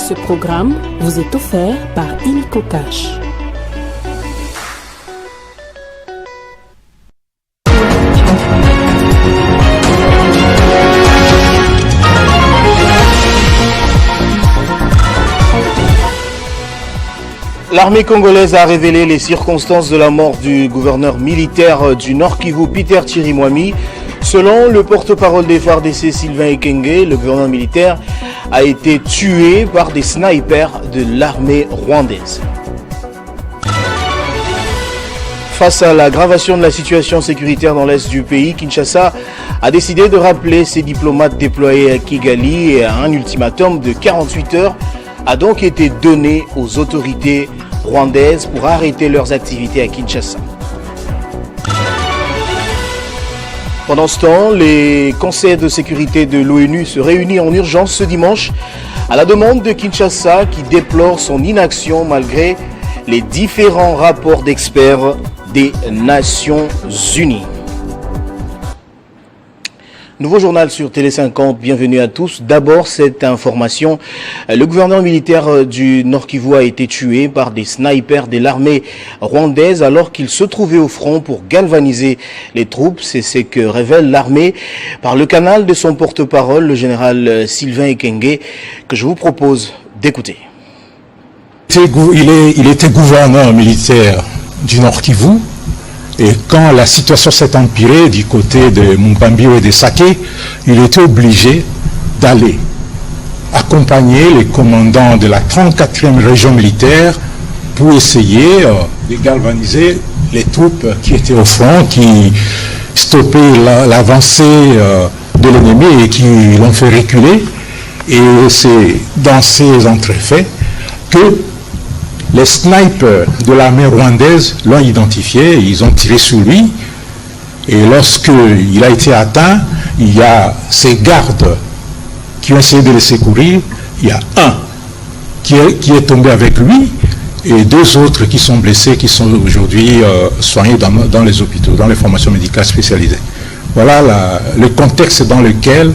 Ce programme vous est offert par Illico Cash. L'armée congolaise a révélé les circonstances de la mort du gouverneur militaire du Nord Kivu, Peter Chirimwami. Selon le porte-parole des FARDC, Sylvain Ekenge, le gouverneur militaire a été tué par des snipers de l'armée rwandaise. Face à l'aggravation de la situation sécuritaire dans l'est du pays, Kinshasa a décidé de rappeler ses diplomates déployés à Kigali et un ultimatum de 48 heures a donc été donné aux autorités rwandaises pour arrêter leurs activités à Kinshasa. Pendant ce temps, les conseils de sécurité de l'ONU se réunissent en urgence ce dimanche à la demande de Kinshasa qui déplore son inaction malgré les différents rapports d'experts des Nations Unies. Nouveau journal sur Télé 50, bienvenue à tous. D'abord, cette information, le gouverneur militaire du Nord Kivu a été tué par des snipers de l'armée rwandaise alors qu'il se trouvait au front pour galvaniser les troupes. C'est ce que révèle l'armée par le canal de son porte-parole, le général Sylvain Ekenge, que je vous propose d'écouter. Il était gouverneur militaire du Nord Kivu. Et quand la situation s'est empirée du côté de Mumbambiro et de Saké, il était obligé d'aller accompagner les commandants de la 34e région militaire pour essayer de galvaniser les troupes qui étaient au front, qui stoppaient l'avancée de l'ennemi et qui l'ont fait reculer. Et c'est dans ces entrefaits que les snipers de l'armée rwandaise l'ont identifié, ils ont tiré sur lui. Et lorsqu'il a été atteint, il y a ces gardes qui ont essayé de le secourir. Il y a un qui est tombé avec lui et deux autres qui sont blessés, qui sont aujourd'hui soignés dans les hôpitaux, dans les formations médicales spécialisées. Voilà le contexte dans lequel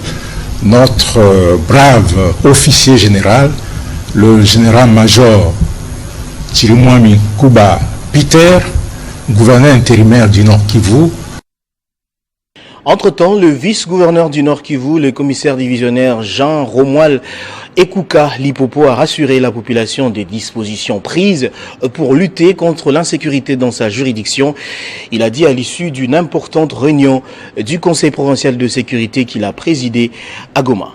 notre brave officier général, le général-major Chirimwami Kuba Peter, gouverneur intérimaire du Nord Kivu. Entre-temps, le vice-gouverneur du Nord Kivu, le commissaire divisionnaire Jean Romuald Ekuka Lipopo a rassuré la population des dispositions prises pour lutter contre l'insécurité dans sa juridiction. Il a dit à l'issue d'une importante réunion du Conseil provincial de sécurité qu'il a présidé à Goma.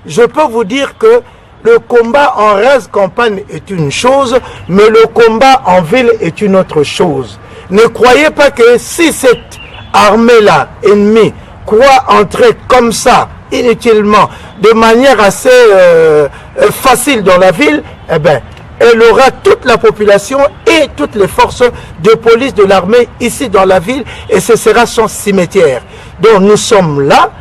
Je peux vous dire que le combat en race campagne est une chose, mais le combat en ville est une autre chose. Ne croyez pas que si cette armée-là, ennemie, croit entrer comme ça, inutilement, de manière assez facile dans la ville, eh bien, elle aura toute la population et toutes les forces de police de l'armée ici dans la ville, et ce sera son cimetière. Donc nous sommes là.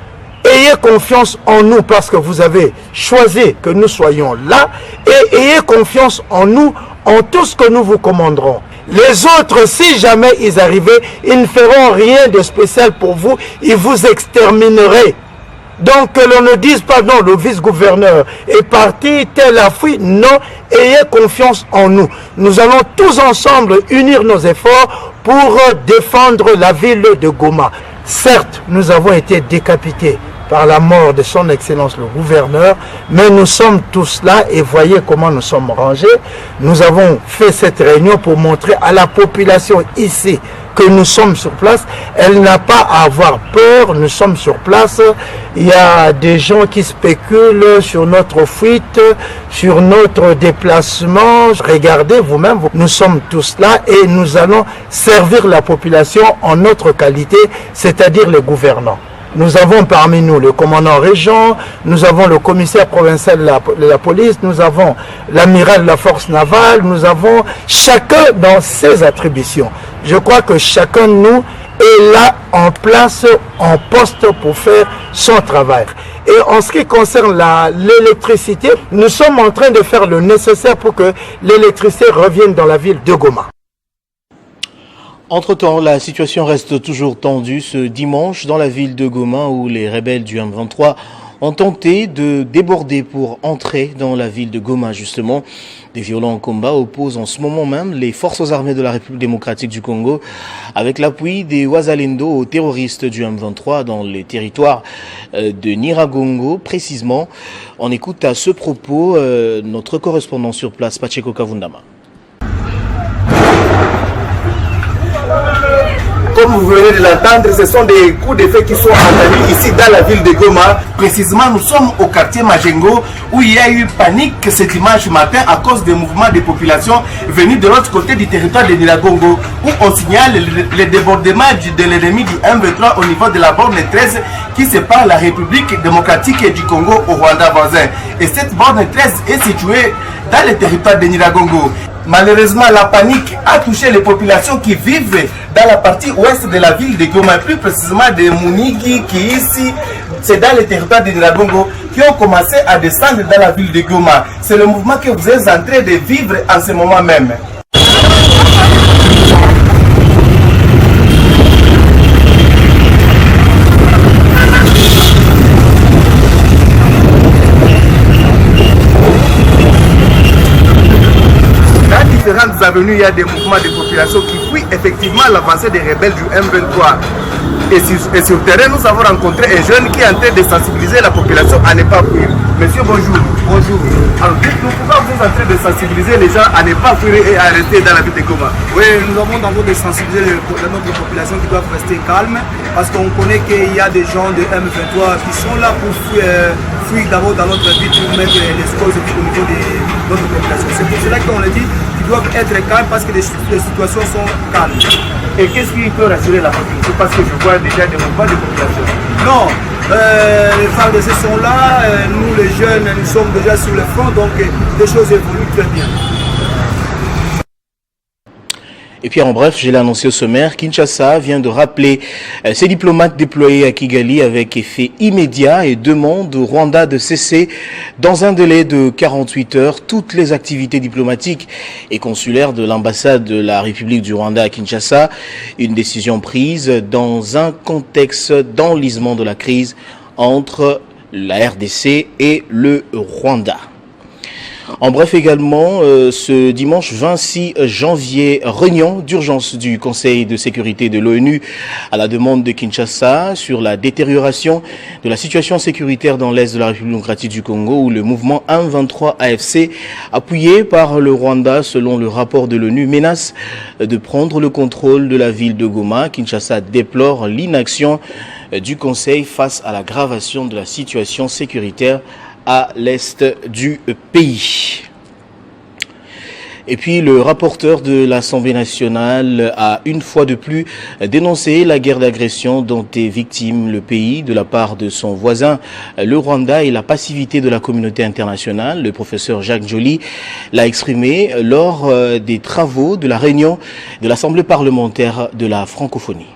Ayez confiance en nous parce que vous avez choisi que nous soyons là et ayez confiance en nous, en tout ce que nous vous commanderons. Les autres, si jamais ils arrivaient, ils ne feront rien de spécial pour vous, ils vous extermineraient. Donc que l'on ne dise pas non, le vice-gouverneur est parti, tel a fui. Non, ayez confiance en nous. Nous allons tous ensemble unir nos efforts pour défendre la ville de Goma. Certes, nous avons été décapités par la mort de son Excellence le gouverneur, mais nous sommes tous là et voyez comment nous sommes rangés. Nous avons fait cette réunion pour montrer à la population ici que nous sommes sur place. Elle n'a pas à avoir peur, nous sommes sur place. Il y a des gens qui spéculent sur notre fuite, sur notre déplacement. Regardez vous-même, nous sommes tous là et nous allons servir la population en notre qualité, c'est-à-dire les gouvernants. Nous avons parmi nous le commandant région, nous avons le commissaire provincial de la police, nous avons l'amiral de la force navale, nous avons chacun dans ses attributions. Je crois que chacun de nous est là en place, en poste pour faire son travail. Et en ce qui concerne l'électricité, nous sommes en train de faire le nécessaire pour que l'électricité revienne dans la ville de Goma. Entre-temps, la situation reste toujours tendue ce dimanche dans la ville de Goma où les rebelles du M23 ont tenté de déborder pour entrer dans la ville de Goma, justement. Des violents combats opposent en ce moment même les forces armées de la République démocratique du Congo avec l'appui des Wazalendo aux terroristes du M23 dans les territoires de Nyiragongo, précisément. On écoute à ce propos notre correspondant sur place, Pacheco Kavundama. Comme vous venez de l'entendre, ce sont des coups de feu qui sont entendus ici dans la ville de Goma. Précisément, nous sommes au quartier Majengo où il y a eu panique ce dimanche matin à cause des mouvements de population venus de l'autre côté du territoire de Nyiragongo où on signale le débordement de l'ennemi du M23 au niveau de la borne 13 qui sépare la République démocratique du Congo au Rwanda voisin. Et cette borne 13 est située dans le territoire de Nyiragongo. Malheureusement, la panique a touché les populations qui vivent dans la partie ouest de la ville de Goma, plus précisément de Munigi, qui ici, c'est dans le territoire de Nyiragongo, qui ont commencé à descendre dans la ville de Goma. C'est le mouvement que vous êtes en train de vivre en ce moment même. Différentes avenues, il y a des mouvements de population qui fuient effectivement l'avancée des rebelles du M23. Et sur terrain, nous avons rencontré un jeune qui est en train de sensibiliser la population à ne pas fuir. Monsieur, bonjour. Bonjour. Alors, dites-nous pourquoi vous êtes en train de sensibiliser les gens à ne pas fuir et à rester dans la ville de Goma? Oui, nous avons d'abord de sensibiliser notre population qui doivent rester calme parce qu'on connaît qu'il y a des gens de M23 qui sont là pour fuir d'abord dans notre ville pour mettre les causes au niveau de notre population. C'est pour cela qu'on a dit qu'ils doivent être calmes parce que les situations sont calmes. Et qu'est-ce qui peut rassurer la population? Parce que je vois déjà des mouvements de population. Non, les FARDC sont là, nous les jeunes, nous sommes déjà sur le front, donc les choses évoluent très bien. Et puis en bref, je l'ai annoncé au sommaire, Kinshasa vient de rappeler ses diplomates déployés à Kigali avec effet immédiat et demande au Rwanda de cesser dans un délai de 48 heures toutes les activités diplomatiques et consulaires de l'ambassade de la République du Rwanda à Kinshasa. Une décision prise dans un contexte d'enlisement de la crise entre la RDC et le Rwanda. En bref également, ce dimanche 26 janvier, réunion d'urgence du Conseil de sécurité de l'ONU à la demande de Kinshasa sur la détérioration de la situation sécuritaire dans l'est de la République démocratique du Congo où le mouvement M23 AFC, appuyé par le Rwanda selon le rapport de l'ONU, menace de prendre le contrôle de la ville de Goma. Kinshasa déplore l'inaction du Conseil face à l'aggravation de la situation sécuritaire à l'est du pays. Et puis le rapporteur de l'Assemblée nationale a une fois de plus dénoncé la guerre d'agression dont est victime le pays de la part de son voisin, le Rwanda, et la passivité de la communauté internationale. Le professeur Jacques Joly l'a exprimé lors des travaux de la réunion de l'Assemblée parlementaire de la francophonie.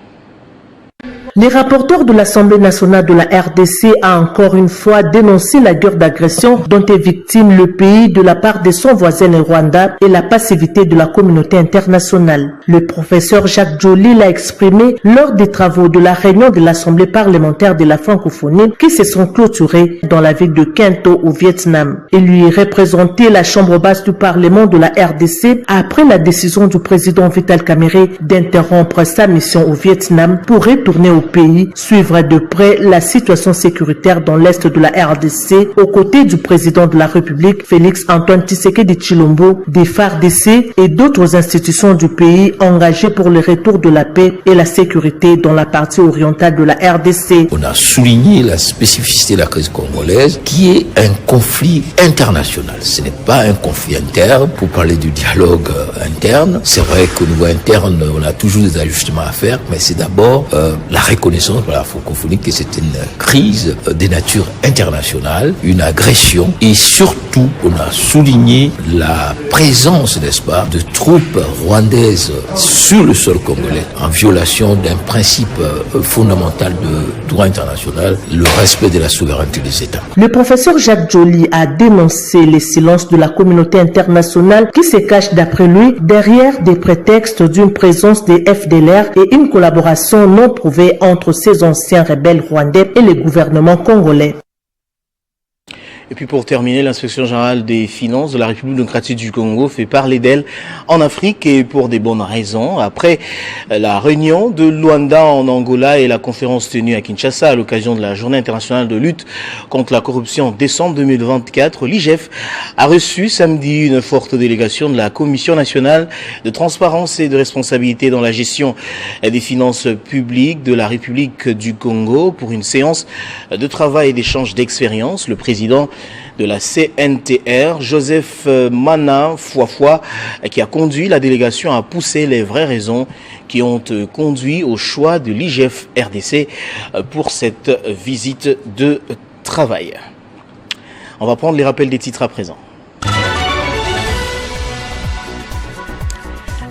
Les rapporteurs de l'Assemblée nationale de la RDC a encore une fois dénoncé la guerre d'agression dont est victime le pays de la part de son voisin le Rwanda et la passivité de la communauté internationale. Le professeur Jacques Joly l'a exprimé lors des travaux de la réunion de l'Assemblée parlementaire de la francophonie qui se sont clôturés dans la ville de Kinto au Vietnam. Il lui représentait la chambre basse du Parlement de la RDC après la décision du président Vital Kamerhe d'interrompre sa mission au Vietnam pour retourner au pays, suivre de près la situation sécuritaire dans l'est de la RDC aux côtés du président de la République Félix Antoine Tshisekedi Tshilombo, des FARDC et d'autres institutions du pays engagées pour le retour de la paix et la sécurité dans la partie orientale de la RDC. On a souligné la spécificité de la crise congolaise qui est un conflit international. Ce n'est pas un conflit interne. Pour parler du dialogue interne, c'est vrai qu'au niveau interne, on a toujours des ajustements à faire, mais c'est d'abord la reconnaissance par la francophonie que c'est une crise de nature internationale, une agression, et surtout on a souligné la présence, n'est-ce pas, de troupes rwandaises sur le sol congolais en violation d'un principe fondamental de droit international, le respect de la souveraineté des États. Le professeur Jacques Joly a dénoncé les silences de la communauté internationale qui se cache d'après lui derrière des prétextes d'une présence des FDLR et une collaboration non prouvée entre ces anciens rebelles rwandais et le gouvernement congolais. Et puis pour terminer, l'inspection générale des finances de la République démocratique du Congo fait parler d'elle en Afrique et pour des bonnes raisons. Après la réunion de Luanda en Angola et la conférence tenue à Kinshasa à l'occasion de la Journée internationale de lutte contre la corruption en décembre 2024, l'IGF a reçu samedi une forte délégation de la Commission nationale de transparence et de responsabilité dans la gestion des finances publiques de la République du Congo pour une séance de travail et d'échange d'expérience. Le président de la CNTR, Joseph Mana Fouafoua, qui a conduit la délégation à pousser les vraies raisons qui ont conduit au choix de l'IGF RDC pour cette visite de travail. On va prendre les rappels des titres à présent.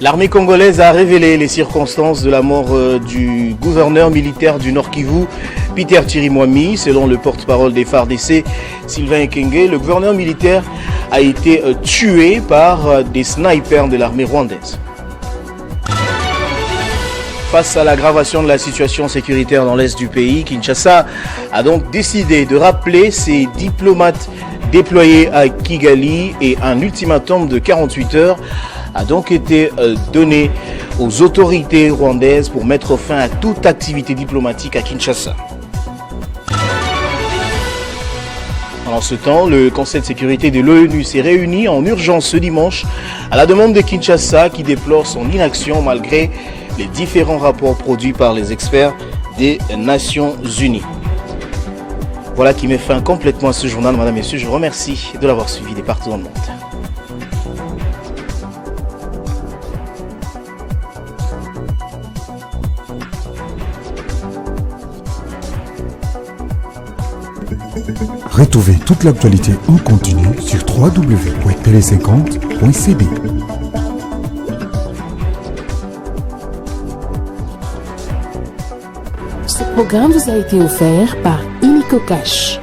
L'armée congolaise a révélé les circonstances de la mort du gouverneur militaire du Nord Kivu, Peter Chirimwami. Selon le porte-parole des FARDC, Sylvain Ekenge, le gouverneur militaire a été tué par des snipers de l'armée rwandaise. Face à l'aggravation de la situation sécuritaire dans l'est du pays, Kinshasa a donc décidé de rappeler ses diplomates déployés à Kigali et un ultimatum de 48 heures a donc été donné aux autorités rwandaises pour mettre fin à toute activité diplomatique à Kinshasa. Pendant ce temps, le Conseil de sécurité de l'ONU s'est réuni en urgence ce dimanche à la demande de Kinshasa qui déplore son inaction malgré les différents rapports produits par les experts des Nations Unies. Voilà qui met fin complètement à ce journal, mesdames et messieurs. Je vous remercie de l'avoir suivi de partout dans le monde. Retrouvez toute l'actualité en continu sur www.tele50.cb. Ce programme vous a été offert par Illico Cash.